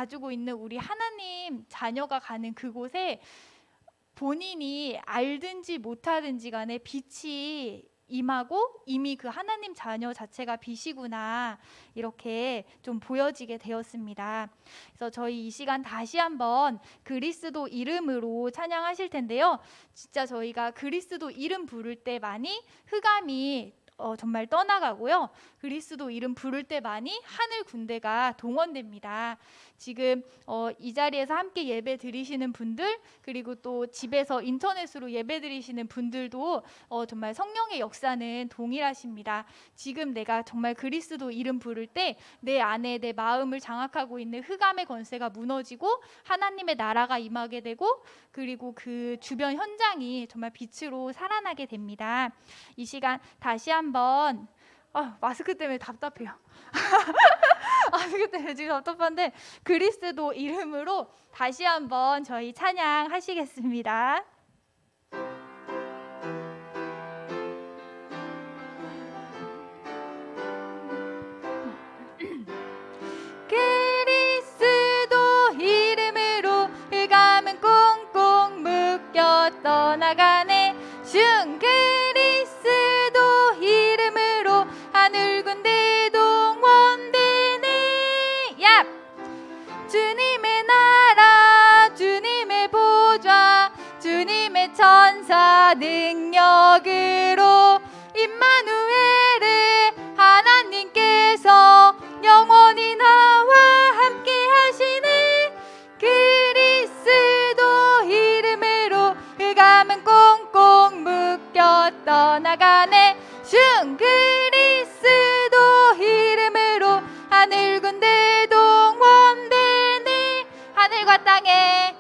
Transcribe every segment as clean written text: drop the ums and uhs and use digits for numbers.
가지고 있는 우리 하나님 자녀가 가는 그곳에 본인이 알든지 못하든지 간에 빛이 임하고 이미 그 하나님 자녀 자체가 빛이구나, 이렇게 좀 보여지게 되었습니다. 그래서 저희 이 시간 다시 한번 그리스도 이름으로 찬양하실 텐데요, 진짜 저희가 그리스도 이름 부를 때 많이 흑암이 정말 떠나가고요, 그리스도 이름 부를 때 많이 하늘 군대가 동원됩니다. 지금 이 자리에서 함께 예배 드리시는 분들, 그리고 또 집에서 인터넷으로 예배 드리시는 분들도 정말 성령의 역사는 동일하십니다. 지금 내가 정말 그리스도 이름 부를 때 내 안에 내 마음을 장악하고 있는 흑암의 권세가 무너지고 하나님의 나라가 임하게 되고, 그리고 그 주변 현장이 정말 빛으로 살아나게 됩니다. 이 시간 다시 한번 마스크 때문에 답답해요. 마스크 때문에 지금 답답한데 그리스도 이름으로 다시 한번 저희 찬양하시겠습니다. 그리스도 이름으로 흑암은 꽁꽁 묶여 떠나가네. 슝 그리스도 이름으로 하늘 군대 동원되네. 야! 주님의 나라, 주님의 보좌, 주님의 천사 능력으로 임마누엘의 하나님께서 영원히 나와 함께 하시네. 그리스도 이름으로 흑암은 꽁꽁 묶여 떠나가네. 슝 그리스도 이름으로 하늘 군대 동원되네. 하늘과 땅의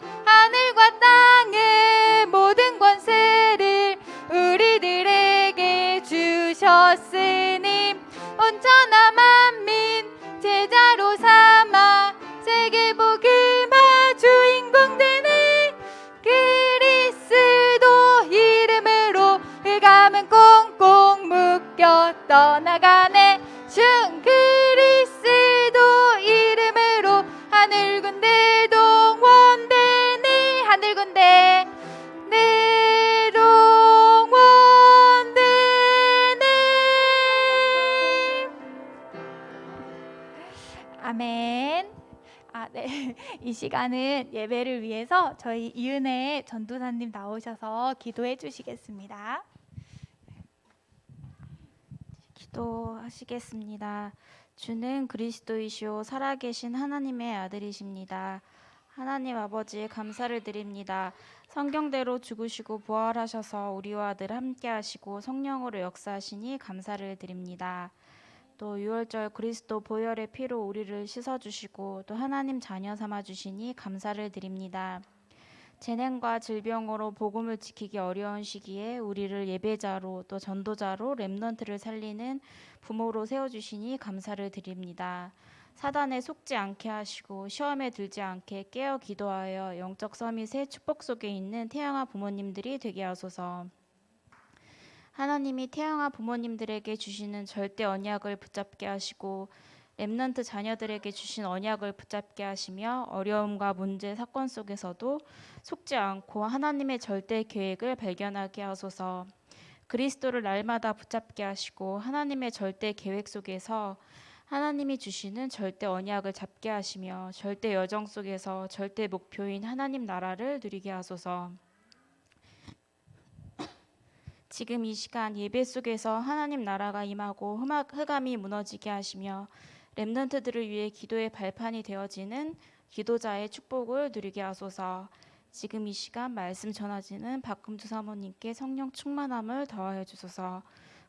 모든 권세를 우리들에게 주셨으니 온천하 만민 제자로 삼아 세계 복음화 주인공 되네. 그리스도 이름으로 흑암은 꽁꽁 묶여 떠나가네. 슝 그리스도 이름으로 하늘 군대 동원되네. 하늘 군대 네 동원되네. 아멘. 네. 이 시간은 예배를 위해서 저희 이은혜 전도사님 나오셔서 기도해 주시겠습니다. 기도하시겠습니다. 주는 그리스도이시오 살아계신 하나님의 아들이십니다. 하나님 아버지 감사를 드립니다. 성경대로 죽으시고 부활하셔서 우리와 늘 함께하시고 성령으로 역사하시니 감사를 드립니다. 또 유월절 그리스도 보혈의 피로 우리를 씻어주시고 또 하나님 자녀 삼아주시니 감사를 드립니다. 재난과 질병으로 복음을 지키기 어려운 시기에 우리를 예배자로 또 전도자로 렘넌트를 살리는 부모로 세워주시니 감사를 드립니다. 사단에 속지 않게 하시고 시험에 들지 않게 깨어 기도하여 영적 서밋의 축복 속에 있는 태영아 부모님들이 되게 하소서. 하나님이 태영아 부모님들에게 주시는 절대 언약을 붙잡게 하시고 렘넌트 자녀들에게 주신 언약을 붙잡게 하시며 어려움과 문제, 사건 속에서도 속지 않고 하나님의 절대 계획을 발견하게 하소서. 그리스도를 날마다 붙잡게 하시고 하나님의 절대 계획 속에서 하나님이 주시는 절대 언약을 잡게 하시며 절대 여정 속에서 절대 목표인 하나님 나라를 누리게 하소서. 지금 이 시간 예배 속에서 하나님 나라가 임하고 흑암이 무너지게 하시며 렘넌트들을 위해 기도의 발판이 되어지는 기도자의 축복을 누리게 하소서. 지금 이 시간 말씀 전하지는 박금주 사모님께 성령 충만함을 더하여 주소서.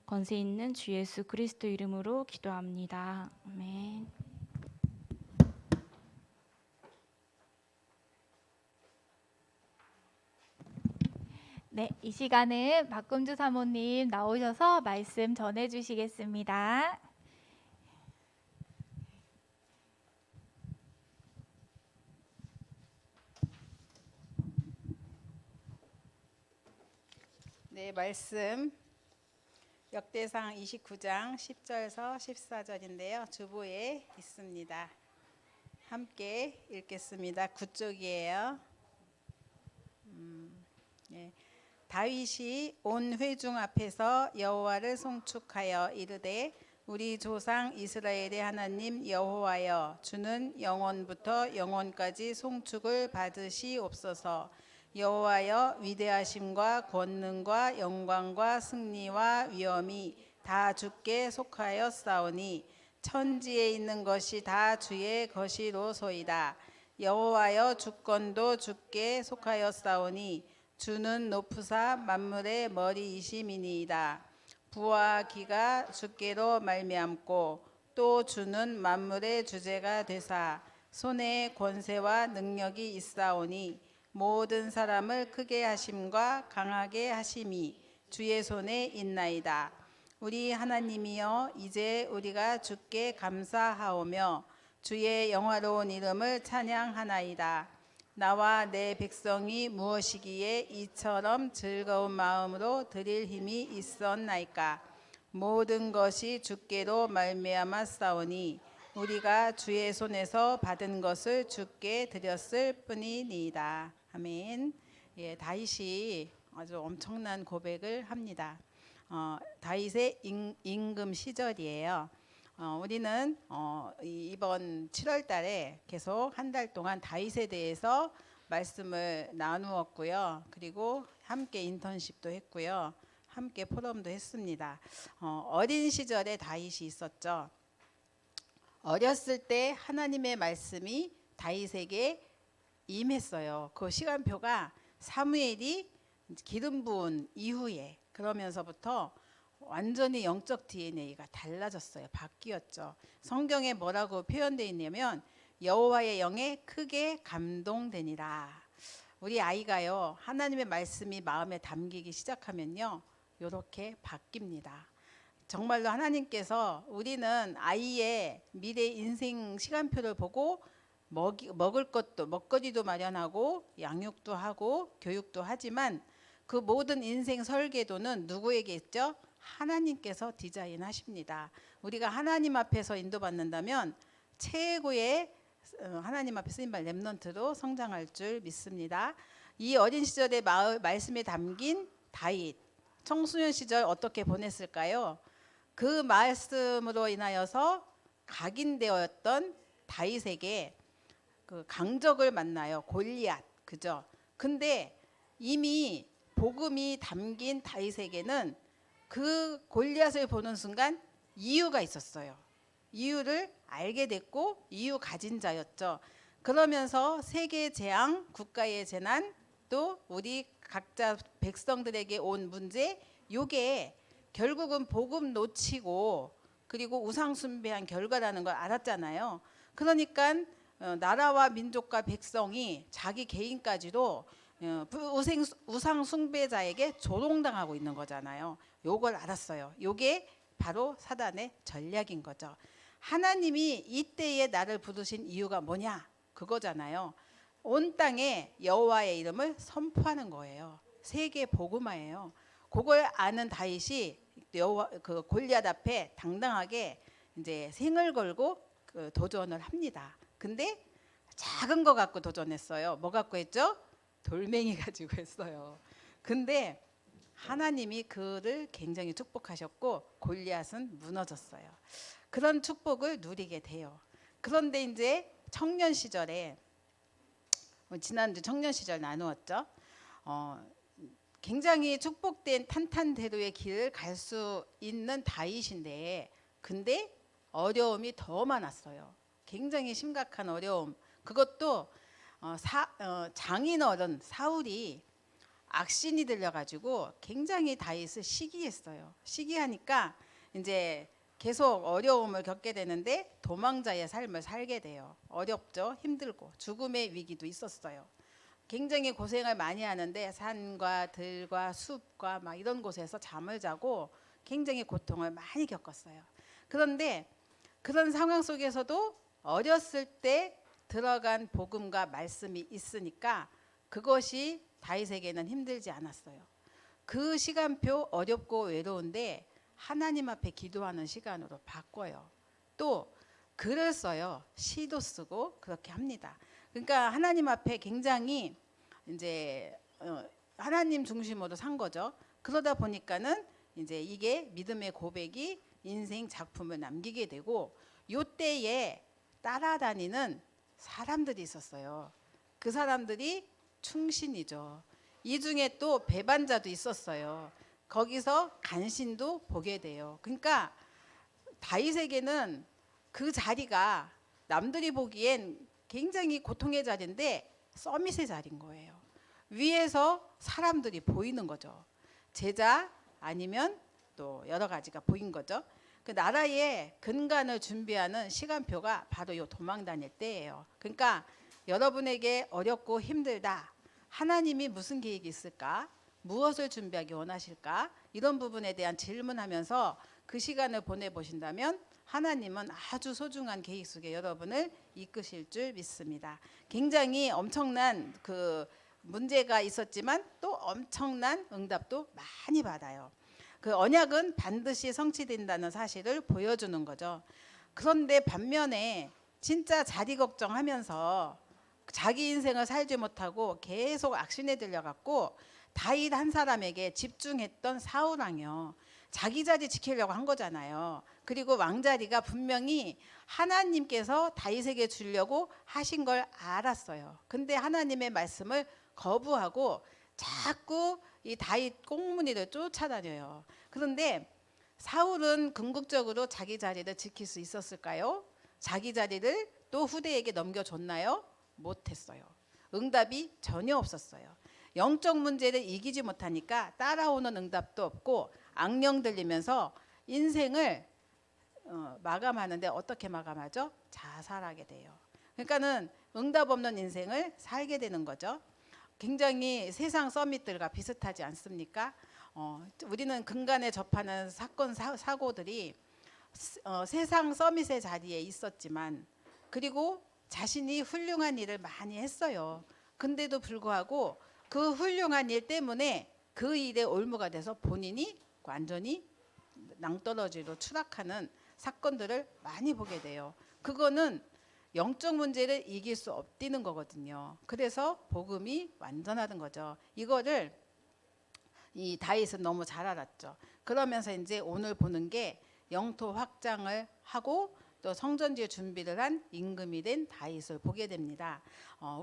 권세 있는 주 예수 그리스도 이름으로 기도합니다. 아멘. 네, 이 시간은 박금주 사모님 나오셔서 말씀 전해 주시겠습니다. 네, 말씀 역대상 29장 10절에서 14절인데요. 주보에 있습니다. 함께 읽겠습니다. 9쪽이에요. 예. 다윗이 온 회중 앞에서 여호와를 송축하여 이르되 우리 조상 이스라엘의 하나님 여호와여, 주는 영원부터 영원까지 송축을 받으시옵소서. 여호와여, 위대하심과 권능과 영광과 승리와 위엄이 다 주께 속하였사오니 천지에 있는 것이 다 주의 것이로소이다. 여호와여, 주권도 주께 속하였사오니 주는 높으사 만물의 머리이심이니이다. 부와 기가 주께로 말미암고 또 주는 만물의 주제가 되사 손에 권세와 능력이 있사오니 모든 사람을 크게 하심과 강하게 하심이 주의 손에 있나이다. 우리 하나님이여, 이제 우리가 주께 감사하오며 주의 영화로운 이름을 찬양하나이다. 나와 내 백성이 무엇이기에 이처럼 즐거운 마음으로 드릴 힘이 있었나이까. 모든 것이 주께로 말미암았사오니 우리가 주의 손에서 받은 것을 주께 드렸을 뿐이니이다. 아멘. 예, 다윗이 아주 엄청난 고백을 합니다. 다윗의 임금 시절이에요. 우리는 이번 7월 달에 계속 한 달 동안 다윗에 대해서 말씀을 나누었고요. 그리고 함께 인턴십도 했고요. 함께 포럼도 했습니다. 어린 시절에 다윗이 있었죠. 어렸을 때 하나님의 말씀이 다윗에게 임했어요. 그 시간표가 사무엘이 기름 부은 이후에, 그러면서부터 완전히 영적 DNA가 달라졌어요. 바뀌었죠. 성경에 뭐라고 표현되어 있냐면 여호와의 영에 크게 감동되니라. 우리 아이가요, 하나님의 말씀이 마음에 담기기 시작하면요, 이렇게 바뀝니다. 정말로 하나님께서 우리는 아이의 미래 인생 시간표를 보고 먹을 것도, 먹거리도 마련하고 양육도 하고 교육도 하지만 그 모든 인생 설계도는 누구에게 있죠? 하나님께서 디자인하십니다. 우리가 하나님 앞에서 인도받는다면 최고의 하나님 앞에 쓰임받은 렘넌트로 성장할 줄 믿습니다. 이 어린 시절의 말씀에 담긴 다윗, 청소년 시절 어떻게 보냈을까요? 그 말씀으로 인하여서 각인되었던 다윗에게 그 강적을 만나요. 골리앗, 그죠? 근데 이미 복음이 담긴 다윗에게는 그 골리앗을 보는 순간 이유가 있었어요. 이유를 알게 됐고 이유 가진 자였죠. 그러면서 세계 재앙, 국가의 재난, 또 우리 각자 백성들에게 온 문제, 요게 결국은 복음 놓치고 그리고 우상 숭배한 결과라는 걸 알았잖아요. 그러니까 나라와 민족과 백성이 자기 개인까지도 우상 숭배자에게 조롱당하고 있는 거잖아요. 요걸 알았어요. 요게 바로 사단의 전략인 거죠. 하나님이 이때에 나를 부르신 이유가 뭐냐? 그거잖아요. 온 땅에 여호와의 이름을 선포하는 거예요. 세계 복음화예요. 그걸 아는 다윗이 그 골리앗 앞에 당당하게 이제 생을 걸고 그 도전을 합니다. 근데 작은 거 갖고 도전했어요. 뭐 갖고 했죠? 돌멩이 가지고 했어요. 근데 하나님이 그를 굉장히 축복하셨고 골리앗은 무너졌어요. 그런 축복을 누리게 돼요. 그런데 이제 청년 시절에, 지난주 청년 시절 나누었죠. 굉장히 축복된 탄탄대로의 길을 갈 수 있는 다윗인데, 근데 어려움이 더 많았어요. 굉장히 심각한 어려움. 그것도 장인어른 사울이 악신이 들려가지고 굉장히 다윗을 시기했어요. 시기하니까 이제 계속 어려움을 겪게 되는데 도망자의 삶을 살게 돼요. 어렵죠. 힘들고 죽음의 위기도 있었어요. 굉장히 고생을 많이 하는데 산과 들과 숲과 막 이런 곳에서 잠을 자고 굉장히 고통을 많이 겪었어요. 그런데 그런 상황 속에서도 어렸을 때 들어간 복음과 말씀이 있으니까 그것이 다윗에게는 힘들지 않았어요. 그 시간표 어렵고 외로운데 하나님 앞에 기도하는 시간으로 바꿔요. 또 글을 써요. 시도 쓰고 그렇게 합니다. 그러니까 하나님 앞에 굉장히 이제 하나님 중심으로 산 거죠. 그러다 보니까는 이제 이게 믿음의 고백이 인생 작품을 남기게 되고, 요때에 따라다니는 사람들이 있었어요. 그 사람들이 충신이죠. 이 중에 또 배반자도 있었어요. 거기서 간신도 보게 돼요. 그러니까 다윗에게는 그 자리가 남들이 보기엔 굉장히 고통의 자리인데 서밋의 자리인 거예요. 위에서 사람들이 보이는 거죠. 제자 아니면 또 여러 가지가 보인 거죠. 그 나라의 근간을 준비하는 시간표가 바로 요 도망 다닐 때예요. 그러니까 여러분에게 어렵고 힘들다, 하나님이 무슨 계획이 있을까? 무엇을 준비하기 원하실까? 이런 부분에 대한 질문하면서 그 시간을 보내보신다면 하나님은 아주 소중한 계획 속에 여러분을 이끄실 줄 믿습니다. 굉장히 엄청난 그 문제가 있었지만 또 엄청난 응답도 많이 받아요. 그 언약은 반드시 성취된다는 사실을 보여주는 거죠. 그런데 반면에 진짜 자리 걱정하면서 자기 인생을 살지 못하고 계속 악신에 들려갖고 다윗 한 사람에게 집중했던 사울 왕이요. 자기 자리 지키려고 한 거잖아요. 그리고 왕자리가 분명히 하나님께서 다윗에게 주려고 하신 걸 알았어요. 근데 하나님의 말씀을 거부하고 자꾸 이 다윗 꽁무니를 쫓아다녀요. 그런데 사울은 궁극적으로 자기 자리를 지킬 수 있었을까요? 자기 자리를 또 후대에게 넘겨줬나요? 못했어요. 응답이 전혀 없었어요. 영적 문제를 이기지 못하니까 따라오는 응답도 없고 악령 들리면서 인생을 마감하는데 어떻게 마감하죠? 자살하게 돼요. 그러니까는 응답 없는 인생을 살게 되는 거죠. 굉장히 세상 서밋들과 비슷하지 않습니까? 우리는 근간에 접하는 사건 사고들이 세상 서밋의 자리에 있었지만, 그리고 자신이 훌륭한 일을 많이 했어요. 근데도 불구하고 그 훌륭한 일 때문에 그 일에 올무가 돼서 본인이 완전히 낭떠러지로 추락하는 사건들을 많이 보게 돼요. 그거는 영적 문제를 이길 수 없다는 거거든요. 그래서 복음이 완전하던 거죠. 이거를 이 다윗은 너무 잘 알았죠. 그러면서 이제 오늘 보는 게 영토 확장을 하고 또 성전지에 준비를 한 임금이 된 다윗을 보게 됩니다.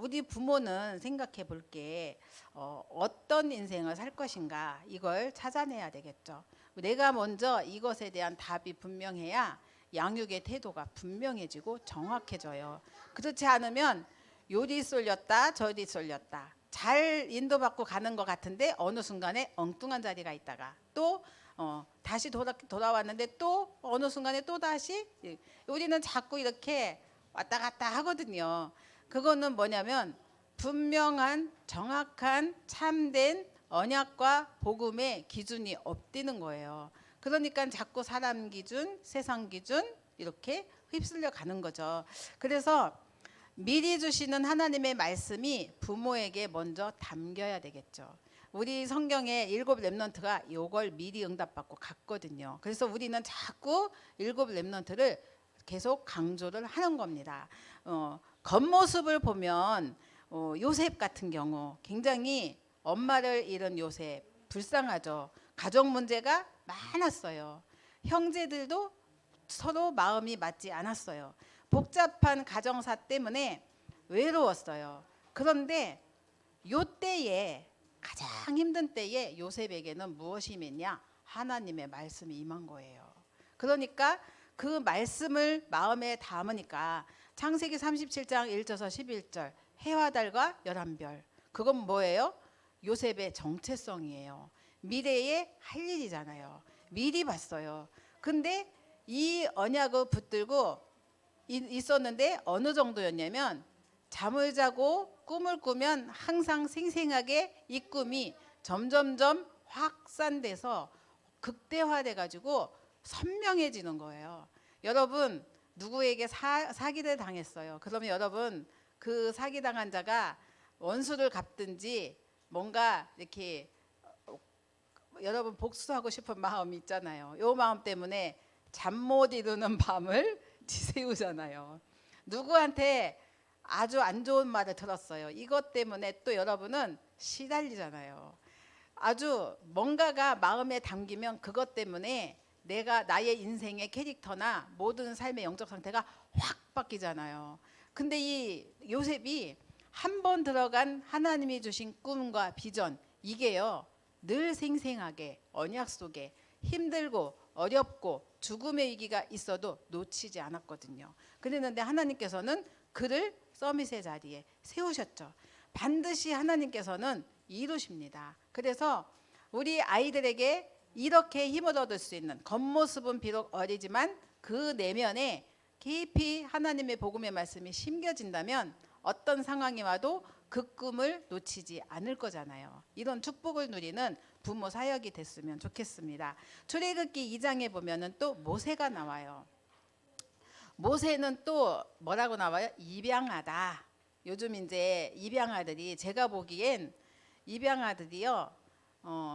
우리 부모는 생각해 볼게, 어떤 인생을 살 것인가 이걸 찾아내야 되겠죠. 내가 먼저 이것에 대한 답이 분명해야 양육의 태도가 분명해지고 정확해져요. 그렇지 않으면 요리 쏠렸다 저리 쏠렸다, 잘 인도받고 가는 것 같은데 어느 순간에 엉뚱한 자리가 있다가 또 다시 돌아왔는데 또 어느 순간에 또 다시, 우리는 자꾸 이렇게 왔다 갔다 하거든요. 그거는 뭐냐면 분명한 정확한 참된 언약과 복음의 기준이 없다는 거예요. 그러니까 자꾸 사람 기준, 세상 기준 이렇게 휩쓸려 가는 거죠. 그래서 미리 주시는 하나님의 말씀이 부모에게 먼저 담겨야 되겠죠. 우리 성경에 7 렘넌트가 이걸 미리 응답받고 갔거든요. 그래서 우리는 자꾸 7 렘넌트를 계속 강조를 하는 겁니다. 겉모습을 보면 요셉 같은 경우 굉장히 엄마를 잃은 요셉, 불쌍하죠. 가족 문제가 많았어요. 형제들도 서로 마음이 맞지 않았어요. 복잡한 가정사 때문에 외로웠어요. 그런데 요때에, 가장 힘든 때에 요셉에게는 무엇이 임했냐? 하나님의 말씀이 임한 거예요. 그러니까 그 말씀을 마음에 담으니까 창세기 37장 1절에서 11절 해와 달과 11별, 그건 뭐예요? 요셉의 정체성이에요. 미래에 할 일이잖아요. 미리 봤어요. 근데 이 언약을 붙들고 있었는데 어느 정도였냐면, 잠을 자고 꿈을 꾸면 항상 생생하게 이 꿈이 점점점 확산돼서 극대화돼 가지고 선명해지는 거예요. 여러분 누구에게 사기를 당했어요. 그러면 여러분 그 사기당한 자가 원수를 갚든지 뭔가 이렇게 여러분 복수하고 싶은 마음이 있잖아요. 이 마음 때문에 잠 못 이루는 밤을 지새우잖아요. 누구한테 아주 안 좋은 말을 들었어요. 이것 때문에 또 여러분은 시달리잖아요. 아주 뭔가가 마음에 담기면 그것 때문에 내가 나의 인생의 캐릭터나 모든 삶의 영적 상태가 확 바뀌잖아요. 근데 이 요셉이 한 번 들어간 하나님이 주신 꿈과 비전, 이게요 늘 생생하게 언약 속에 힘들고 어렵고 죽음의 위기가 있어도 놓치지 않았거든요. 그랬는데 하나님께서는 그를 서밋의 자리에 세우셨죠. 반드시 하나님께서는 이루십니다. 그래서 우리 아이들에게 이렇게 힘을 얻을 수 있는, 겉모습은 비록 어리지만 그 내면에 깊이 하나님의 복음의 말씀이 심겨진다면 어떤 상황이 와도 그 꿈을 놓치지 않을 거잖아요. 이런 축복을 누리는 부모 사역이 됐으면 좋겠습니다. 출애굽기 2장에 보면은 또 모세가 나와요. 모세는 또 뭐라고 나와요? 입양하다. 요즘 이제 입양아들이, 제가 보기엔 입양아들이요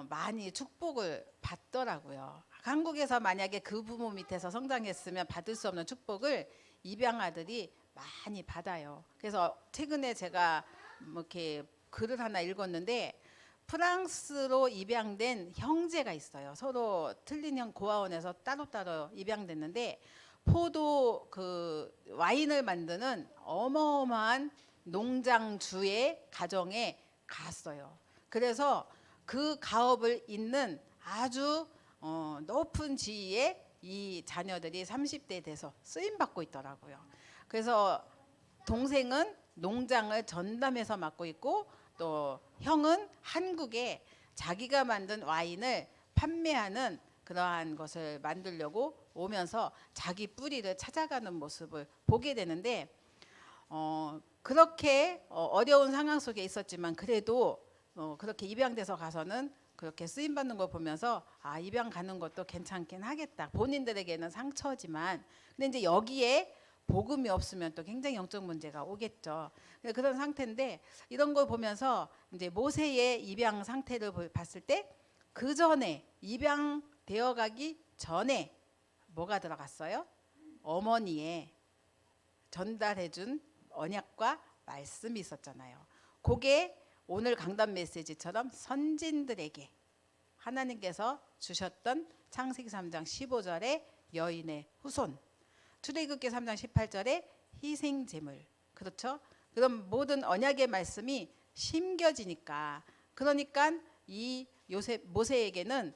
많이 축복을 받더라고요. 한국에서 만약에 그 부모 밑에서 성장했으면 받을 수 없는 축복을 입양아들이 많이 받아요. 그래서 최근에 제가 뭐 이렇게 글을 하나 읽었는데, 프랑스로 입양된 형제가 있어요. 서로 틀린 형 고아원에서 따로따로 입양됐는데 포도 그 와인을 만드는 어마어마한 농장주의 가정에 갔어요. 그래서 그 가업을 잇는 아주 높은 지위에 이 자녀들이 30대 돼서 쓰임 받고 있더라고요. 그래서 동생은 농장을 전담해서 맡고 있고, 또 형은 한국에 자기가 만든 와인을 판매하는 그러한 것을 만들려고 오면서 자기 뿌리를 찾아가는 모습을 보게 되는데, 그렇게 어려운 상황 속에 있었지만 그래도 그렇게 입양돼서 가서는 그렇게 쓰임 받는 걸 보면서 아, 입양 가는 것도 괜찮긴 하겠다. 본인들에게는 상처지만, 근데 이제 여기에 복음이 없으면 또 굉장히 영적 문제가 오겠죠. 그런 상태인데, 이런 걸 보면서 이제 모세의 입양 상태를 봤을 때 그 전에 입양되어 가기 전에 뭐가 들어갔어요? 어머니의 전달해준 언약과 말씀이 있었잖아요. 그게 오늘 강단 메시지처럼 선진들에게 하나님께서 주셨던 창세기 3장 15절의 여인의 후손, 출애굽기 3장 18절의 희생 제물, 그렇죠? 그럼 모든 언약의 말씀이 심겨지니까, 그러니까 이 요셉 모세에게는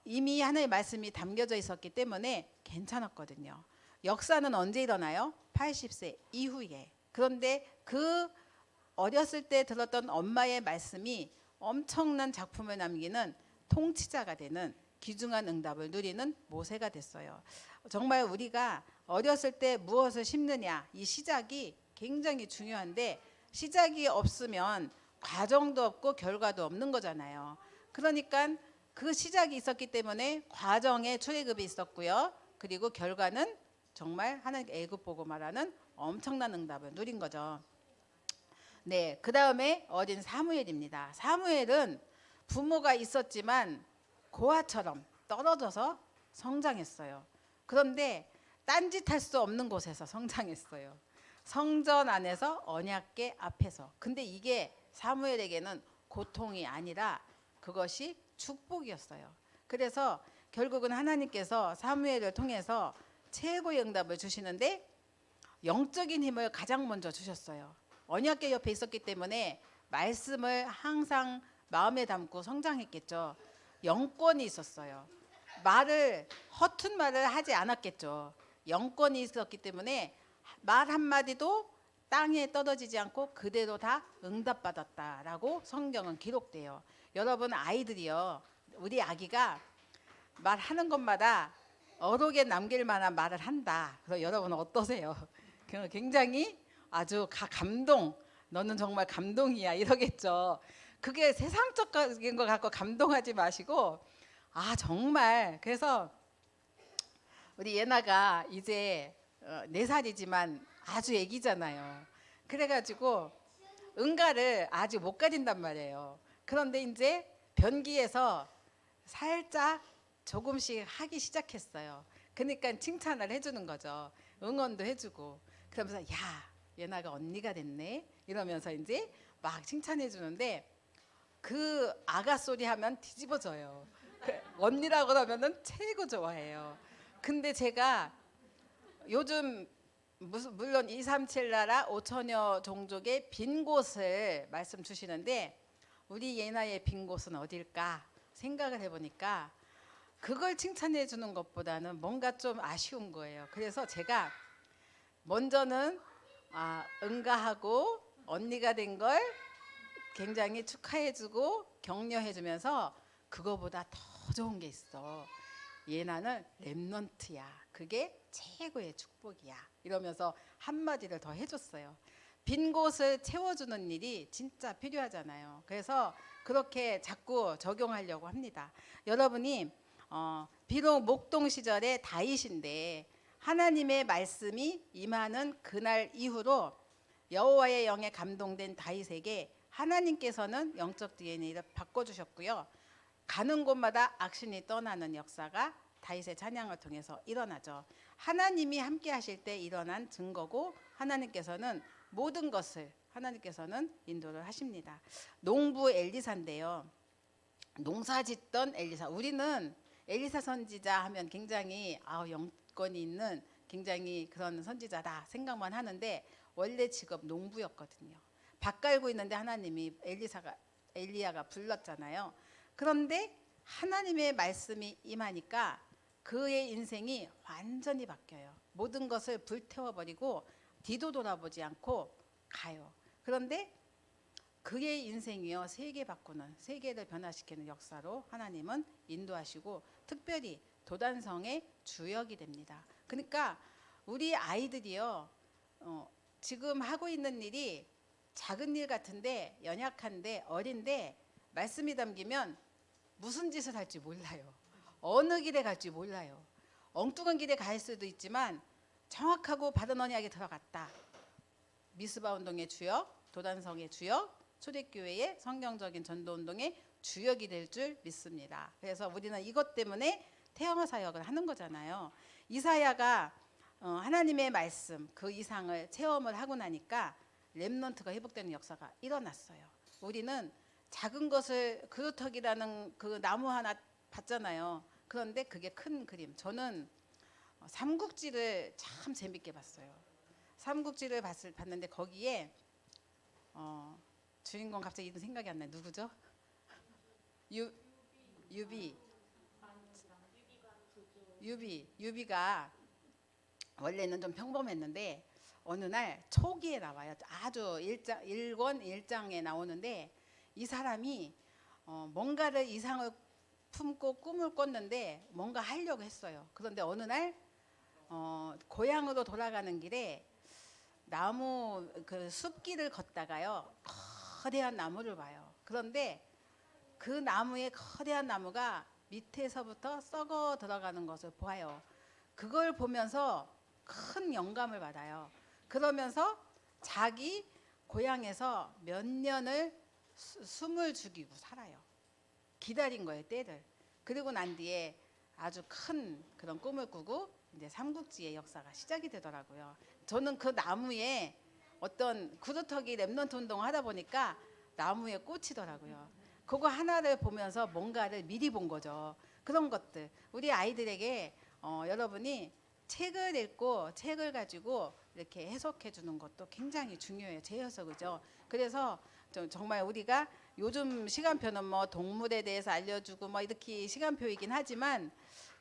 이미 하나님의 말씀이 담겨져 있었기 때문에 괜찮았거든요. 역사는 언제 일어나요? 80세 이후에. 그런데 그 어렸을 때 들었던 엄마의 말씀이 엄청난 작품을 남기는 통치자가 되는 귀중한 응답을 누리는 모세가 됐어요. 정말 우리가 어렸을 때 무엇을 심느냐, 이 시작이 굉장히 중요한데, 시작이 없으면 과정도 없고 결과도 없는 거잖아요. 그러니까 그 시작이 있었기 때문에 과정에 출애굽이 있었고요. 그리고 결과는 정말 하나님 애굽 보고 말하는 엄청난 응답을 누린 거죠. 네, 그 다음에 어린 사무엘입니다. 사무엘은 부모가 있었지만 고아처럼 떨어져서 성장했어요. 그런데 딴짓할 수 없는 곳에서 성장했어요. 성전 안에서 언약궤 앞에서. 근데 이게 사무엘에게는 고통이 아니라 그것이 축복이었어요. 그래서 결국은 하나님께서 사무엘을 통해서 최고의 응답을 주시는데, 영적인 힘을 가장 먼저 주셨어요. 언약궤 옆에 있었기 때문에 말씀을 항상 마음에 담고 성장했겠죠. 영권이 있었어요. 허튼 말을 하지 않았겠죠. 영권이 있었기 때문에 말 한마디도 땅에 떨어지지 않고 그대로 다 응답받았다라고 성경은 기록돼요. 여러분 아이들이요, 우리 아기가 말하는 것마다 어록에 남길 만한 말을 한다. 그래서 여러분은 어떠세요? 굉장히 아주 감동, 너는 정말 감동이야 이러겠죠. 그게 세상적인 거 갖고 감동하지 마시고, 아 정말, 그래서 우리 예나가 이제 4살이지만 아주 애기잖아요. 그래가지고 응가를 아직 못 가진단 말이에요. 그런데 이제 변기에서 살짝 조금씩 하기 시작했어요. 그러니까 칭찬을 해주는 거죠. 응원도 해주고 그러면서 야 예나가 언니가 됐네 이러면서 이제 막 칭찬해 주는데 그 아가 소리 하면 뒤집어져요. 언니라고 그러면은 최고 좋아해요. 근데 제가 요즘 물론 237 나라 5천여 종족의 빈 곳을 말씀 주시는데 우리 예나의 빈 곳은 어딜까 생각을 해보니까 그걸 칭찬해 주는 것보다는 뭔가 좀 아쉬운 거예요. 그래서 제가 먼저는 응가하고 언니가 된 걸 굉장히 축하해주고 격려해주면서 그거보다 더 좋은 게 있어. 예나는 렘넌트야. 그게 최고의 축복이야. 이러면서 한마디를 더 해줬어요. 빈 곳을 채워주는 일이 진짜 필요하잖아요. 그래서 그렇게 자꾸 적용하려고 합니다. 여러분이 비록 목동 시절의 다윗인데 하나님의 말씀이 임하는 그날 이후로 여호와의 영에 감동된 다윗에게 하나님께서는 영적 DNA를 바꿔주셨고요. 가는 곳마다 악신이 떠나는 역사가 다윗의 찬양을 통해서 일어나죠. 하나님이 함께 하실 때 일어난 증거고 하나님께서는 모든 것을 하나님께서는 인도를 하십니다. 농부 엘리사인데요. 농사 짓던 엘리사. 우리는 엘리사 선지자 하면 굉장히 영권이 있는 굉장히 그런 선지자다 생각만 하는데 원래 직업 농부였거든요. 밭 갈고 있는데 하나님이 엘리야가 불렀잖아요. 그런데 하나님의 말씀이 임하니까 그의 인생이 완전히 바뀌어요. 모든 것을 불태워버리고 뒤도 돌아보지 않고 가요. 그런데 그의 인생이요 세계 바꾸는 세계를 변화시키는 역사로 하나님은 인도하시고 특별히 도단성의 주역이 됩니다. 그러니까 우리 아이들이요 지금 하고 있는 일이 작은 일 같은데 연약한데 어린데 말씀이 담기면 무슨 짓을 할지 몰라요. 어느 길에 갈지 몰라요. 엉뚱한 길에 갈 수도 있지만 정확하고 바른 언약에 들어갔다. 미스바 운동의 주역, 도단성의 주역, 초대교회의 성경적인 전도운동의 주역이 될 줄 믿습니다. 그래서 우리는 이것 때문에 태영아 사역을 하는 거잖아요. 이사야가 하나님의 말씀 그 이상을 체험을 하고 나니까 렘넌트가 회복되는 역사가 일어났어요. 우리는 작은 것을 그루터기라는 그 나무 하나 봤잖아요. 그런데 그게 큰 그림. 저는 삼국지를 참 재밌게 봤어요. 삼국지를 봤는데 거기에 주인공 갑자기 이름 생각이 안 나요. 누구죠? 유비가 원래는 좀 평범했는데 어느 날 초기에 나와요. 아주 1권 1장에 나오는데 이 사람이 뭔가를 이상을 품고 꿈을 꿨는데 뭔가 하려고 했어요. 그런데 어느 날 고향으로 돌아가는 길에 나무 그 숲길을 걷다가요 거대한 나무를 봐요. 그런데 그 나무에 거대한 나무가 밑에서부터 썩어 들어가는 것을 보아요. 그걸 보면서 큰 영감을 받아요. 그러면서 자기 고향에서 몇 년을 숨을 죽이고 살아요. 기다린 거예요, 때를. 그리고 난 뒤에 아주 큰 그런 꿈을 꾸고 이제 삼국지의 역사가 시작이 되더라고요. 저는 그 나무에 어떤 구두터기 랩넌트 운동을 하다 보니까 나무에 꽂히더라고요. 그거 하나를 보면서 뭔가를 미리 본 거죠. 그런 것들 우리 아이들에게 여러분이 책을 읽고 책을 가지고 이렇게 해석해 주는 것도 굉장히 중요해요. 재해석이죠. 그래서 정말 우리가 요즘 시간표는 뭐 동물에 대해서 알려주고 뭐 이렇게 시간표이긴 하지만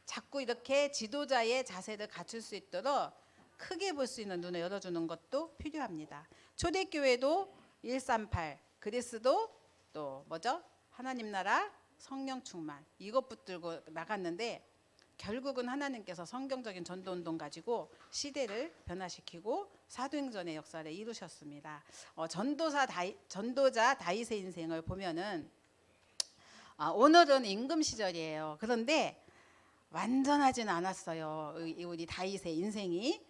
자꾸 이렇게 지도자의 자세를 갖출 수 있도록 크게 볼 수 있는 눈을 열어주는 것도 필요합니다. 초대교회도 138 그리스도 또 뭐죠? 하나님 나라 성령 충만 이것 붙들고 나갔는데 결국은 하나님께서 성경적인 전도운동 가지고 시대를 변화시키고 사도행전의 역사를 이루셨습니다. 전도자 다윗의 인생을 보면은 오늘은 임금 시절이에요. 그런데 완전하진 않았어요. 우리 다윗의 인생이.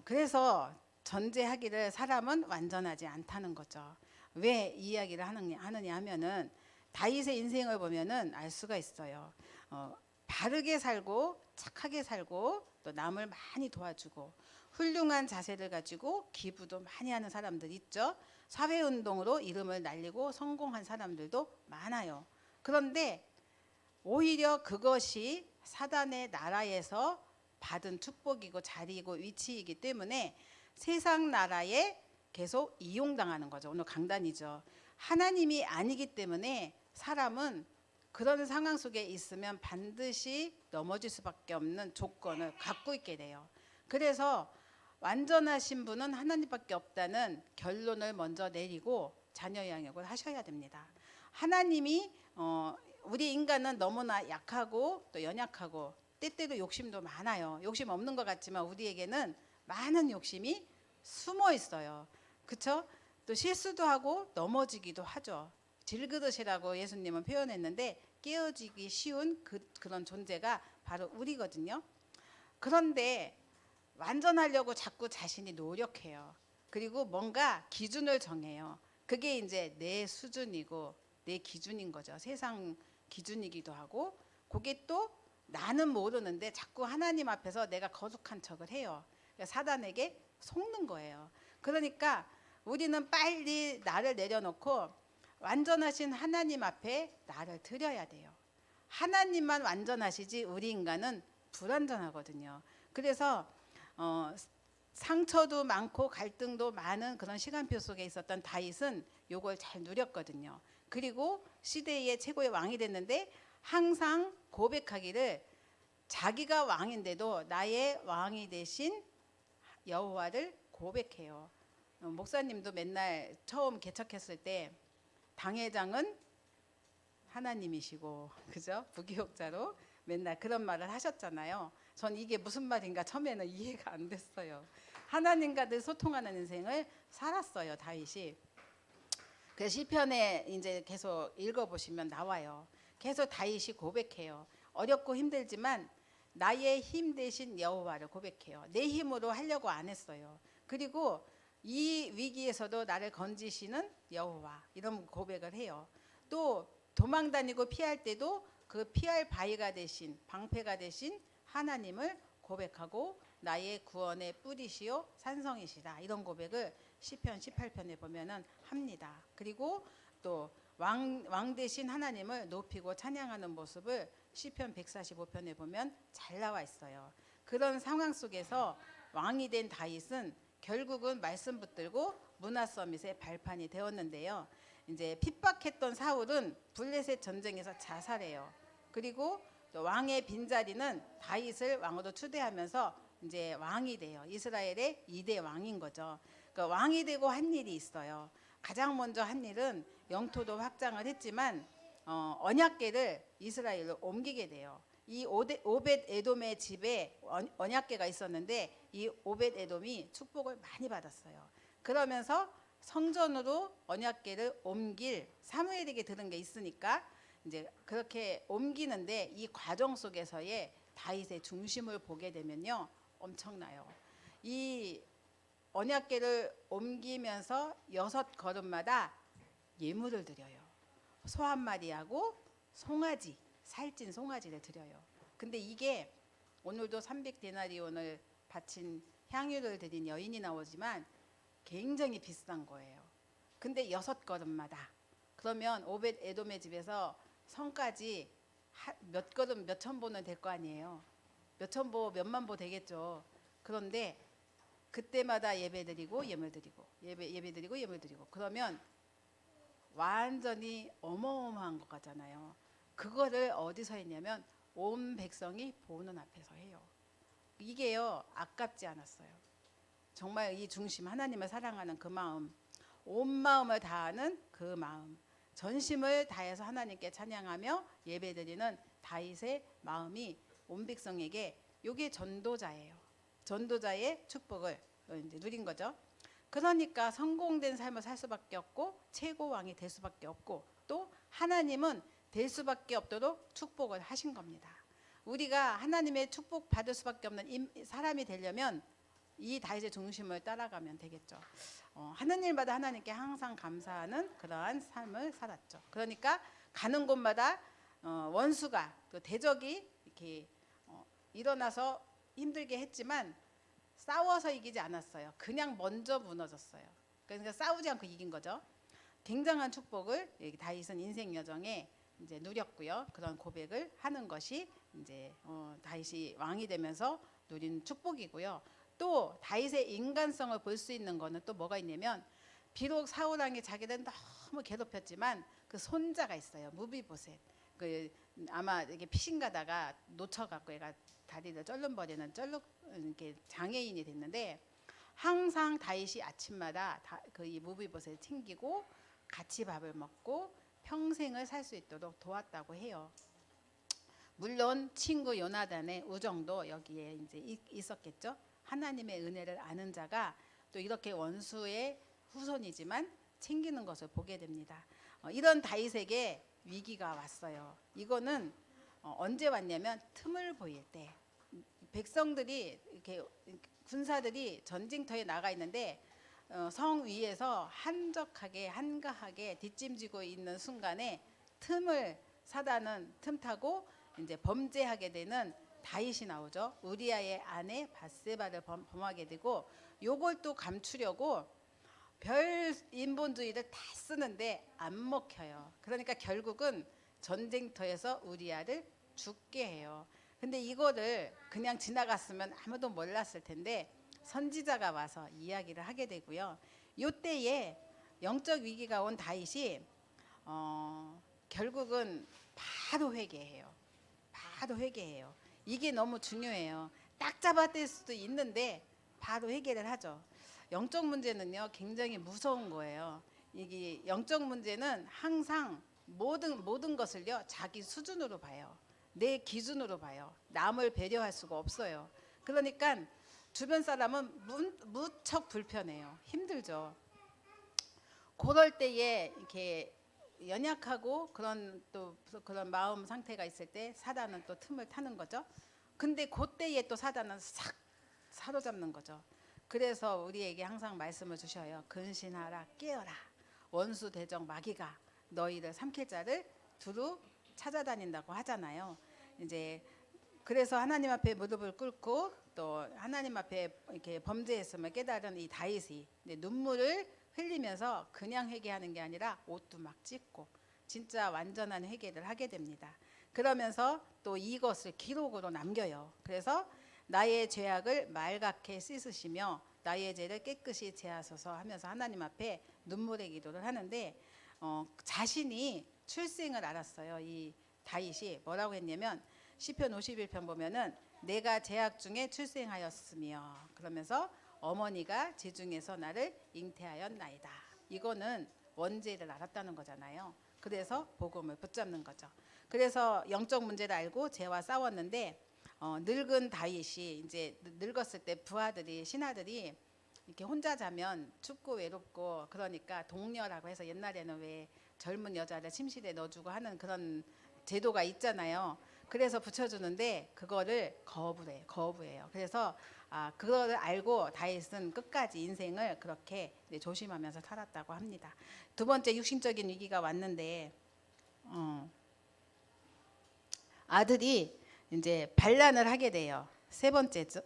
그래서 전제하기를 사람은 완전하지 않다는 거죠. 왜 이 이야기를 하느냐 하면은 다윗의 인생을 보면은 알 수가 있어요. 바르게 살고 착하게 살고 또 남을 많이 도와주고 훌륭한 자세를 가지고 기부도 많이 하는 사람들 있죠. 사회운동으로 이름을 날리고 성공한 사람들도 많아요. 그런데 오히려 그것이 사단의 나라에서 받은 축복이고 자리이고 위치이기 때문에 세상 나라에 계속 이용당하는 거죠. 오늘 강단이죠. 하나님이 아니기 때문에 사람은 그런 상황 속에 있으면 반드시 넘어질 수밖에 없는 조건을 갖고 있게 돼요. 그래서 완전하신 분은 하나님밖에 없다는 결론을 먼저 내리고 자녀 양육을 하셔야 됩니다. 하나님이 우리 인간은 너무나 약하고 또 연약하고 때때로 욕심도 많아요. 욕심 없는 것 같지만 우리에게는 많은 욕심이 숨어 있어요. 그렇죠? 또 실수도 하고 넘어지기도 하죠. 질그릇이라고 예수님은 표현했는데 깨어지기 쉬운 그런 존재가 바로 우리거든요. 그런데 완전하려고 자꾸 자신이 노력해요. 그리고 뭔가 기준을 정해요. 그게 이제 내 수준이고 내 기준인 거죠. 세상 기준이기도 하고 그게 또 나는 모르는데 자꾸 하나님 앞에서 내가 거룩한 척을 해요. 사단에게 속는 거예요. 그러니까 우리는 빨리 나를 내려놓고 완전하신 하나님 앞에 나를 드려야 돼요. 하나님만 완전하시지 우리 인간은 불완전하거든요. 그래서 상처도 많고 갈등도 많은 그런 시간표 속에 있었던 다윗은 요걸 잘 누렸거든요. 그리고 시대의 최고의 왕이 됐는데 항상 고백하기를 자기가 왕인데도 나의 왕이 되신 여호와를 고백해요. 목사님도 맨날 처음 개척했을 때 당회장은 하나님이시고 그죠? 부교육자로 맨날 그런 말을 하셨잖아요. 전 이게 무슨 말인가 처음에는 이해가 안 됐어요. 하나님과 늘 소통하는 인생을 살았어요, 다윗이. 그래서 시편에 이제 계속 읽어보시면 나와요. 계속 다윗이 고백해요. 어렵고 힘들지만 나의 힘 대신 여호와를 고백해요. 내 힘으로 하려고 안 했어요. 그리고 이 위기에서도 나를 건지시는 여호와 이런 고백을 해요. 또 도망 다니고 피할 때도 그 피할 바위가 되신 방패가 되신 하나님을 고백하고 나의 구원의 뿌리시요 산성이시다 이런 고백을 시편 18편에 보면은 합니다. 그리고 또 왕 대신 하나님을 높이고 찬양하는 모습을 시편 145편에 보면 잘 나와 있어요. 그런 상황 속에서 왕이 된 다윗은 결국은 말씀 붙들고 문화 서밋의 발판이 되었는데요. 이제 핍박했던 사울은 블레셋 전쟁에서 자살해요. 그리고 또 왕의 빈자리는 다윗을 왕으로 추대하면서 이제 왕이 돼요. 이스라엘의 2대 왕인 거죠. 그러니까 왕이 되고 한 일이 있어요. 가장 먼저 한 일은 영토도 확장을 했지만 언약궤를 이스라엘로 옮기게 돼요. 이 오벳 에돔의 집에 언약궤가 있었는데 이 오벳 에돔이 축복을 많이 받았어요. 그러면서 성전으로 언약궤를 옮길 사무엘에게 들은 게 있으니까 이제 그렇게 옮기는데 이 과정 속에서의 다윗의 중심을 보게 되면요 엄청나요. 이 언약궤를 옮기면서 6걸음마다 예물을 드려요. 소 한 마리하고 송아지, 살찐 송아지를 드려요. 근데 이게 오늘도 300데나리온을 바친 향유를 드린 여인이 나오지만 굉장히 비싼 거예요. 근데 6걸음마다 그러면 오벳 에돔의 집에서 성까지 몇 걸음 몇천 보는 될 거 아니에요. 몇천 보 몇만 보 되겠죠. 그런데 그때마다 예배드리고 예물드리고 예배드리고 예물드리고 그러면 완전히 어마어마한 것 같잖아요. 그거를 어디서 했냐면 온 백성이 보는 앞에서 해요. 이게요 아깝지 않았어요. 정말 이 중심 하나님을 사랑하는 그 마음, 온 마음을 다하는 그 마음, 전심을 다해서 하나님께 찬양하며 예배드리는 다윗의 마음이 온 백성에게 이게 전도자예요. 전도자의 축복을 이제 누린 거죠. 그러니까 성공된 삶을 살 수밖에 없고 최고 왕이 될 수밖에 없고 또 하나님은 될 수밖에 없도록 축복을 하신 겁니다. 우리가 하나님의 축복 받을 수밖에 없는 사람이 되려면 이 다윗의 중심을 따라가면 되겠죠. 하는 일마다 하나님께 항상 감사하는 그러한 삶을 살았죠. 그러니까 가는 곳마다 원수가 또 대적이 이렇게 일어나서 힘들게 했지만 싸워서 이기지 않았어요. 그냥 먼저 무너졌어요. 그러니까 싸우지 않고 이긴 거죠. 굉장한 축복을 다윗은 인생 여정에 이제 누렸고요. 그런 고백을 하는 것이 이제 다윗이 왕이 되면서 누린 축복이고요. 또 다윗의 인간성을 볼 수 있는 거는 또 뭐가 있냐면 비록 사울 왕이 자기를 너무 괴롭혔지만 그 손자가 있어요. 무비보셋. 그 아마 이게 피신 가다가 놓쳐갖고 얘가 다리를 쩔름버리는 이렇게 장애인이 됐는데 항상 다윗이 아침마다 그 이 무비보셋을 챙기고 같이 밥을 먹고 평생을 살 수 있도록 도왔다고 해요. 물론 친구 요나단의 우정도 여기에 이제 있었겠죠. 하나님의 은혜를 아는 자가 또 이렇게 원수의 후손이지만 챙기는 것을 보게 됩니다. 이런 다윗에게 위기가 왔어요. 이거는 언제 왔냐면 틈을 보일 때 백성들이 이렇게 군사들이 전쟁터에 나가 있는데 성 위에서 한가하게 뒷짐지고 있는 순간에 사단은 틈타고 이제 범죄하게 되는 다윗이 나오죠. 우리아의 아내 밧세바를 범하게 되고 요걸 또 감추려고 별 인본주의를 다 쓰는데 안 먹혀요. 그러니까 결국은 전쟁터에서 우리아를 죽게 해요. 근데 이거를 그냥 지나갔으면 아무도 몰랐을 텐데 선지자가 와서 이야기를 하게 되고요. 요때에 영적 위기가 온 다윗이 결국은 바로 회개해요. 바로 회개해요. 이게 너무 중요해요. 딱 잡아댈 수도 있는데 바로 회개를 하죠. 영적 문제는요 굉장히 무서운 거예요. 이게 영적 문제는 항상 모든 것을요 자기 수준으로 봐요. 내 기준으로 봐요. 남을 배려할 수가 없어요. 그러니까 주변 사람은 무척 불편해요. 힘들죠. 그럴 때에 이렇게 연약하고 그런 마음 상태가 있을 때 사단은 또 틈을 타는 거죠. 근데 그때에 또 사단은 싹 사로잡는 거죠. 그래서 우리에게 항상 말씀을 주셔요. 근신하라 깨어라. 원수 대적 마귀가 너희를 삼킬 자를 두루 찾아다닌다고 하잖아요. 이제 그래서 하나님 앞에 무릎을 꿇고 또 하나님 앞에 이렇게 범죄했음을 깨달은 이 다윗이 눈물을 흘리면서 그냥 회개하는 게 아니라 옷도 막 찢고 진짜 완전한 회개를 하게 됩니다. 그러면서 또 이것을 기록으로 남겨요. 그래서 나의 죄악을 말갛게 씻으시며 나의 죄를 깨끗이 제하소서 하면서 하나님 앞에 눈물의 기도를 하는데 자신이 출생을 알았어요. 이 다윗이 뭐라고 했냐면 시편 51편 보면은 내가 제약 중에 출생하였으며 그러면서 어머니가 지중에서 나를 잉태하였나이다. 이거는 원죄를 알았다는 거잖아요. 그래서 복음을 붙잡는 거죠. 그래서 영적 문제를 알고 죄와 싸웠는데 늙은 다윗이 이제 늙었을 때 부하들이 신하들이 이렇게 혼자 자면 춥고 외롭고 그러니까 동녀라고 해서 옛날에는 왜 젊은 여자를 침실에 넣어주고 하는 그런 제도가 있잖아요. 그래서 붙여주는데 그거를 거부해요. 그래서 그거를 알고 다윗은 끝까지 인생을 그렇게 조심하면서 살았다고 합니다. 두 번째 육신적인 위기가 왔는데 아들이 이제 반란을 하게 돼요. 세 번째죠.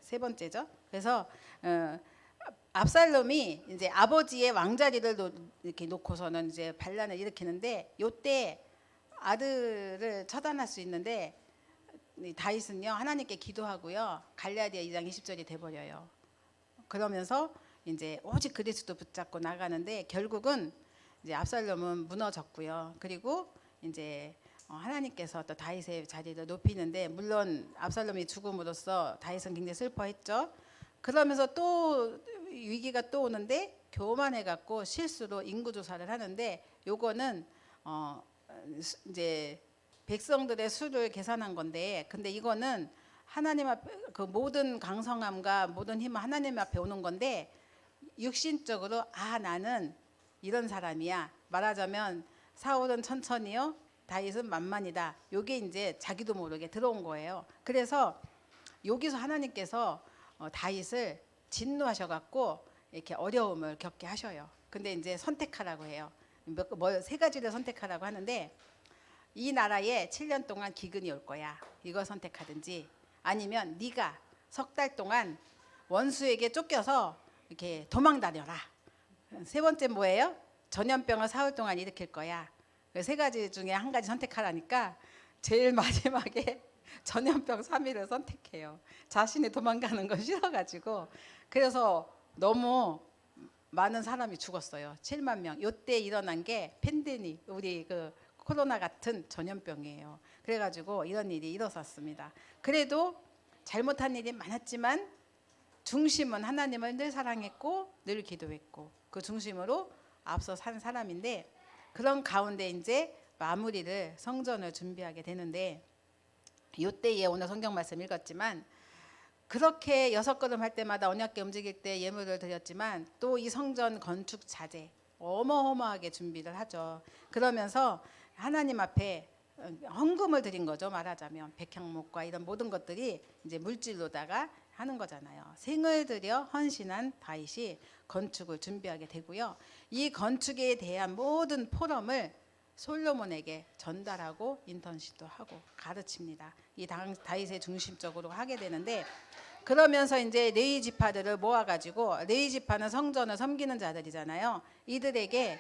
세 번째죠. 그래서 압살롬이 이제 아버지의 왕자리를 이렇게 놓고서는 이제 반란을 일으키는데 요때 아들을 처단할 수 있는데 다윗은요 하나님께 기도하고요 갈라디아 2장 20절이 돼버려요. 그러면서 이제 오직 그리스도 붙잡고 나가는데 결국은 이제 압살롬은 무너졌고요. 그리고 이제 하나님께서 또 다윗의 자리를 높이는데 물론 압살롬이 죽음으로써 다윗은 굉장히 슬퍼했죠. 그러면서 또 위기가 또 오는데 교만해 갖고 실수로 인구 조사를 하는데 요거는 이제 백성들의 수를 계산한 건데 근데 이거는 하나님 앞에 그 모든 강성함과 모든 힘은 하나님 앞에 오는 건데 육신적으로 나는 이런 사람이야. 말하자면 사울은 천천히요. 다윗은 만만이다. 요게 이제 자기도 모르게 들어온 거예요. 그래서 여기서 하나님께서 다윗을 진노하셔갖고 이렇게 어려움을 겪게 하셔요. 근데 이제 선택하라고 해요. 세 가지를 선택하라고 하는데 이 나라에 7년 동안 기근이 올 거야. 이거 선택하든지 아니면 네가 석 달 동안 원수에게 쫓겨서 이렇게 도망 다녀라. 세 번째 뭐예요? 전염병을 사흘 동안 일으킬 거야. 세 가지 중에 한 가지 선택하라니까 제일 마지막에 전염병 3일을 선택해요. 자신이 도망가는 거 싫어가지고. 그래서 너무 많은 사람이 죽었어요. 7만 명. 이때 일어난 게 팬데믹, 우리 그 코로나 같은 전염병이에요. 그래가지고 이런 일이 일어났습니다. 그래도 잘못한 일이 많았지만 중심은 하나님을 늘 사랑했고 늘 기도했고 그 중심으로 앞서 산 사람인데, 그런 가운데 이제 마무리를 성전을 준비하게 되는데, 이때에 오늘 성경 말씀 읽었지만 그렇게 6걸음 할 때마다 언약궤 움직일 때 예물을 드렸지만 또 이 성전 건축 자재 어마어마하게 준비를 하죠. 그러면서 하나님 앞에 헌금을 드린 거죠. 말하자면 백향목과 이런 모든 것들이 이제 물질로다가 하는 거잖아요. 생을 들여 헌신한 다윗이 건축을 준비하게 되고요. 이 건축에 대한 모든 포럼을 솔로몬에게 전달하고 인턴십도 하고 가르칩니다. 이 다윗의 중심적으로 하게 되는데, 그러면서 이제 레위 지파들을 모아가지고, 레위 지파는 성전을 섬기는 자들이잖아요. 이들에게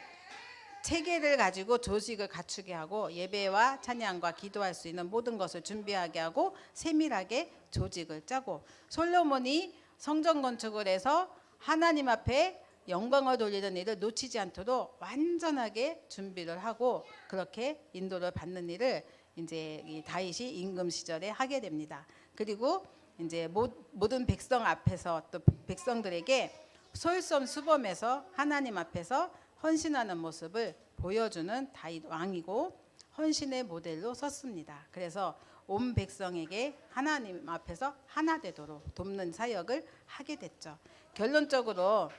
체계를 가지고 조직을 갖추게 하고 예배와 찬양과 기도할 수 있는 모든 것을 준비하게 하고 세밀하게 조직을 짜고, 솔로몬이 성전 건축을 해서 하나님 앞에 영광을 돌리는 일을 놓치지 않도록 완전하게 준비를 하고 그렇게 인도를 받는 일을 이제 이 다윗이 임금 시절에 하게 됩니다. 그리고 이제 모든 백성 앞에서 또 백성들에게 솔선수범해서 하나님 앞에서 헌신하는 모습을 보여주는 다윗 왕이고 헌신의 모델로 섰습니다. 그래서 온 백성에게 하나님 앞에서 하나 되도록 돕는 사역을 하게 됐죠. 결론적으로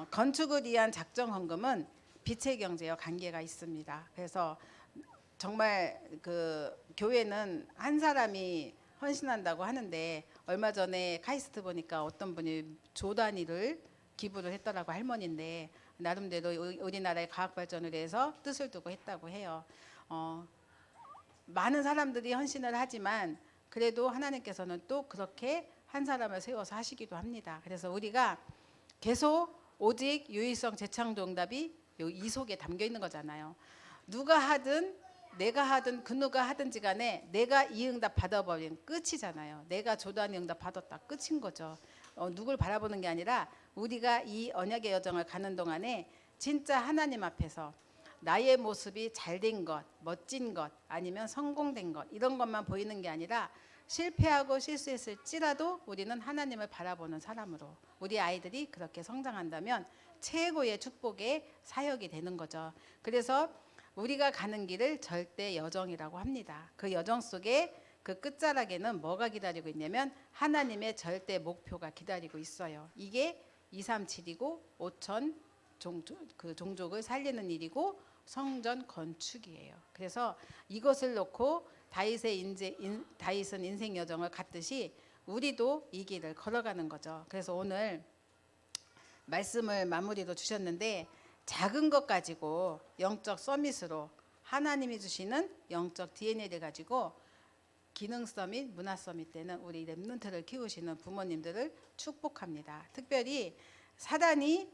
건축을 위한 작정 헌금은 빛의 경제와 관계가 있습니다. 그래서 정말 그 교회는 한 사람이 헌신한다고 하는데, 얼마 전에 카이스트 보니까 어떤 분이 조 단위를 기부를 했더라고, 할머니인데 나름대로 우리나라의 과학 발전을 위해서 뜻을 두고 했다고 해요. 많은 사람들이 헌신을 하지만 그래도 하나님께서는 또 그렇게 한 사람을 세워서 하시기도 합니다. 그래서 우리가 계속 오직 유일성 재창조 응답이 이 속에 담겨 있는 거잖아요. 누가 하든 내가 하든 그 누가 하든지 간에 내가 이 응답 받아버리면 끝이잖아요. 내가 조단위 응답 받았다, 끝인 거죠. 누굴 바라보는 게 아니라 우리가 이 언약의 여정을 가는 동안에 진짜 하나님 앞에서 나의 모습이 잘된 것, 멋진 것, 아니면 성공된 것, 이런 것만 보이는 게 아니라 실패하고 실수했을지라도 우리는 하나님을 바라보는 사람으로, 우리 아이들이 그렇게 성장한다면 최고의 축복의 사역이 되는 거죠. 그래서 우리가 가는 길을 절대 여정이라고 합니다. 그 여정 속에 그 끝자락에는 뭐가 기다리고 있냐면 하나님의 절대 목표가 기다리고 있어요. 이게 237이고 5천 종족을 살리는 일이고 성전 건축이에요. 그래서 이것을 놓고 다윗은 인생 여정을 갔듯이 우리도 이 길을 걸어가는 거죠. 그래서 오늘 말씀을 마무리로 주셨는데, 작은 것 가지고 영적 서밋으로 하나님이 주시는 영적 DNA를 가지고 기능 서밋, 문화 서밋 때는 우리 렘넌트를 키우시는 부모님들을 축복합니다. 특별히 사단이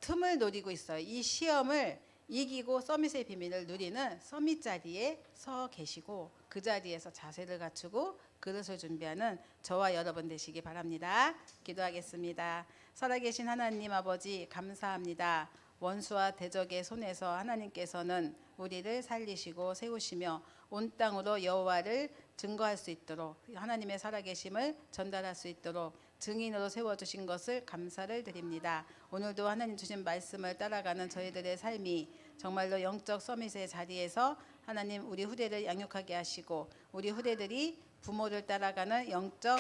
틈을 노리고 있어요. 이 시험을 이기고 서밋의 비밀을 누리는 서밋 자리에 서 계시고 그 자리에서 자세를 갖추고 그릇을 준비하는 저와 여러분 되시기 바랍니다. 기도하겠습니다. 살아계신 하나님 아버지, 감사합니다. 원수와 대적의 손에서 하나님께서는 우리를 살리시고 세우시며 온 땅으로 여호와를 증거할 수 있도록, 하나님의 살아계심을 전달할 수 있도록 증인으로 세워주신 것을 감사를 드립니다. 오늘도 하나님 주신 말씀을 따라가는 저희들의 삶이 정말로 영적 서밋의 자리에서 하나님 우리 후대를 양육하게 하시고, 우리 후대들이 부모를 따라가는 영적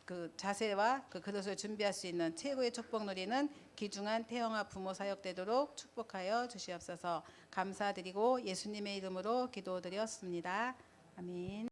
그 자세와 그 그릇을 준비할 수 있는 최고의 축복 누리는 귀중한 태영아 부모 사역 되도록 축복하여 주시옵소서. 감사드리고 예수님의 이름으로 기도드렸습니다. 아멘.